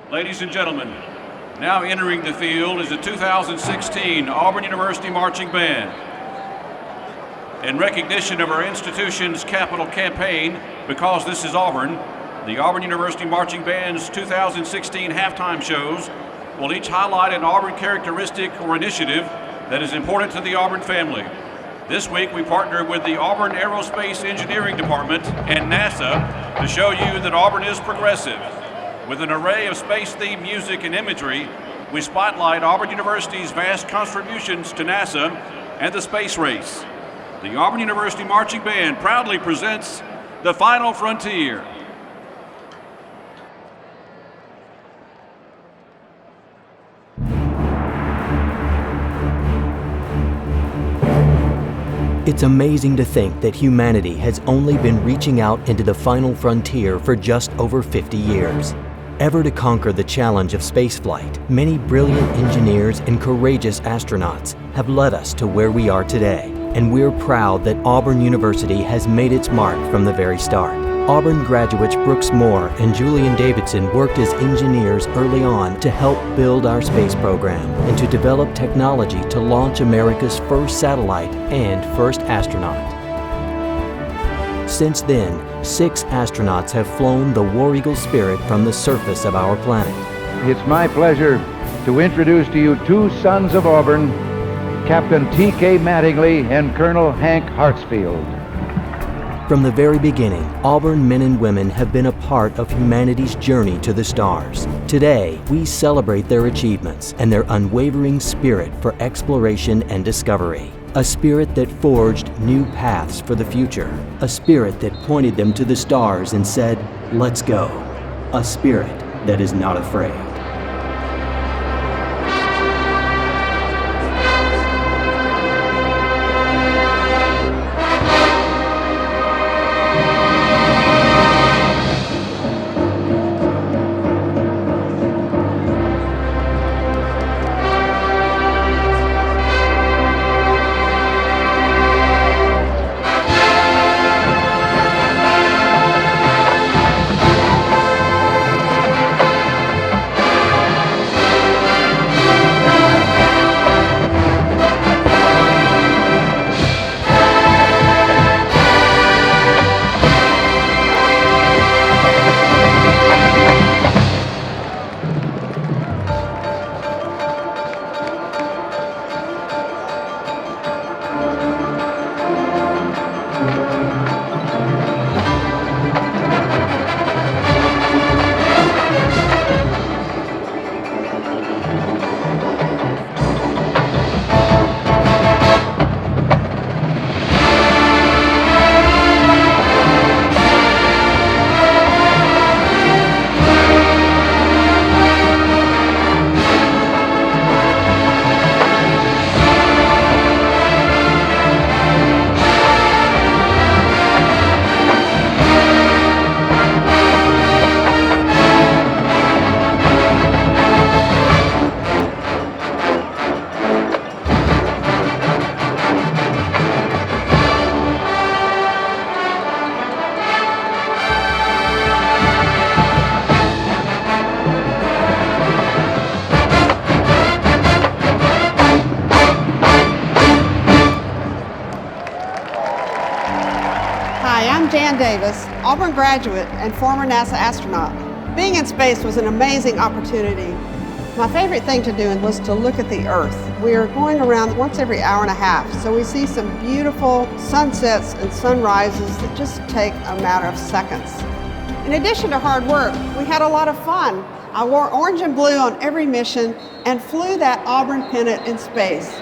Ladies and gentlemen, now entering the field is the 2016 Auburn University Marching Band. In recognition of our institution's capital campaign, because this is Auburn, the Auburn University Marching Band's 2016 halftime shows will each highlight an Auburn characteristic or initiative that is important to the Auburn family. This week we partnered with the Auburn Aerospace Engineering Department and NASA to show you that Auburn is progressive. With an array of space-themed music and imagery, we spotlight Auburn University's vast contributions to NASA and the space race. The Auburn University Marching Band proudly presents The Final Frontier. It's amazing to think that humanity has only been reaching out into the final frontier for just over 50 years. Ever to conquer the challenge of spaceflight, many brilliant engineers and courageous astronauts have led us to where we are today, and we're proud that Auburn University has made its mark from the very start. Auburn graduates Brooks Moore and Julian Davidson worked as engineers early on to help build our space program and to develop technology to launch America's first satellite and first astronaut. Since then, 6 astronauts have flown the War Eagle Spirit from the surface of our planet. It's my pleasure to introduce to you 2 sons of Auburn, Captain T.K. Mattingly and Colonel Hank Hartsfield. From the very beginning, Auburn men and women have been a part of humanity's journey to the stars. Today, we celebrate their achievements and their unwavering spirit for exploration and discovery. A spirit that forged new paths for the future. A spirit that pointed them to the stars and said, "Let's go." A spirit that is not afraid. Auburn graduate and former NASA astronaut. Being in space was an amazing opportunity. My favorite thing to do was to look at the Earth. We are going around once every hour and a half, so we see some beautiful sunsets and sunrises that just take a matter of seconds. In addition to hard work, we had a lot of fun. I wore orange and blue on every mission and flew that Auburn pennant in space.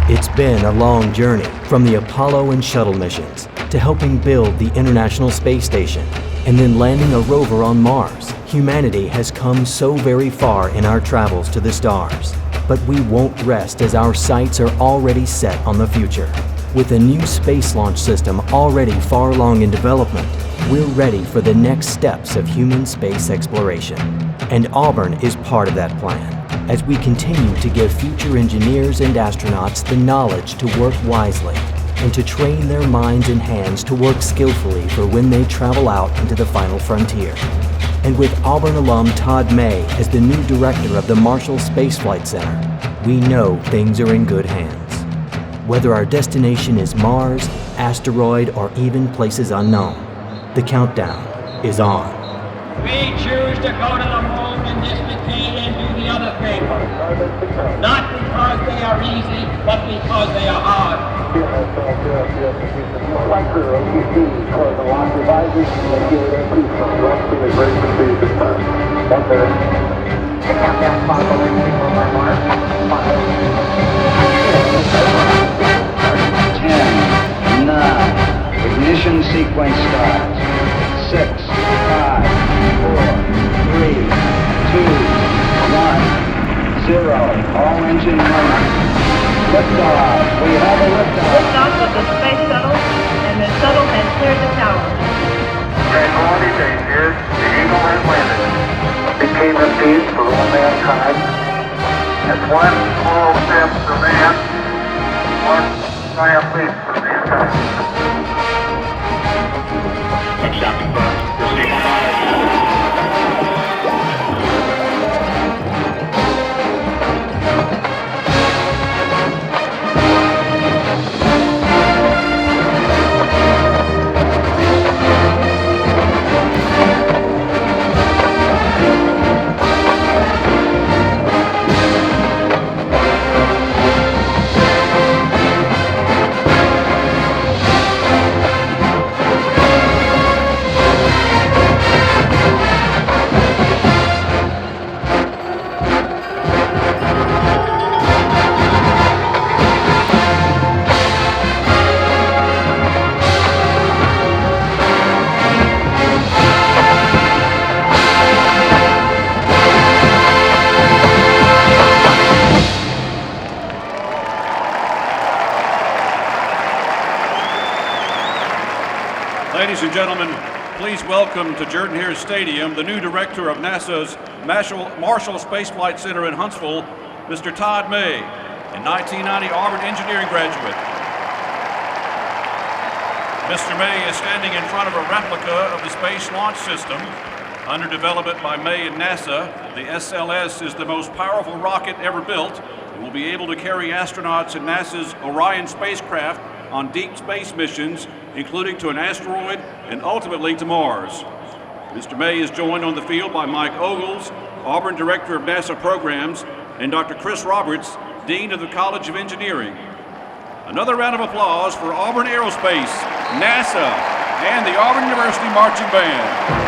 It's been a long journey, from the Apollo and shuttle missions to helping build the International Space Station and then landing a rover on Mars. Humanity has come so very far in our travels to the stars. But we won't rest, as our sights are already set on the future. With a new space launch system already far along in development, we're ready for the next steps of human space exploration. And Auburn is part of that plan, as we continue to give future engineers and astronauts the knowledge to work wisely and to train their minds and hands to work skillfully for when they travel out into the final frontier. And with Auburn alum Todd May as the new director of the Marshall Space Flight Center, we know things are in good hands. Whether our destination is Mars, asteroid, or even places unknown, the countdown is on. We choose to go to the moon in this decade and do the other thing. Not because they are easy, but because they are hard. The countdown clock will reach before my mark. 10, 9, ignition sequence starts. 6, 5, 4, 3, 2, 1, 0. All engine running. Liftoff. We have a liftoff. Liftoff of the space shuttle, and the shuttle has cleared the tower. Tranquility Base here. The Eagle has landed. It came in peace for all mankind. It's one small step for man, one giant leap for mankind. Accepting first. Proceed. Ladies and gentlemen, please welcome to Jordan-Hare Stadium the new director of NASA's Marshall Space Flight Center in Huntsville, Mr. Todd May, a 1990 Auburn engineering graduate. Mr. May is standing in front of a replica of the Space Launch System under development by May and NASA. The SLS is the most powerful rocket ever built and will be able to carry astronauts in NASA's Orion spacecraft on deep space missions, including to an asteroid and ultimately to Mars. Mr. May is joined on the field by Mike Ogles, Auburn Director of NASA Programs, and Dr. Chris Roberts, Dean of the College of Engineering. Another round of applause for Auburn Aerospace, NASA, and the Auburn University Marching Band.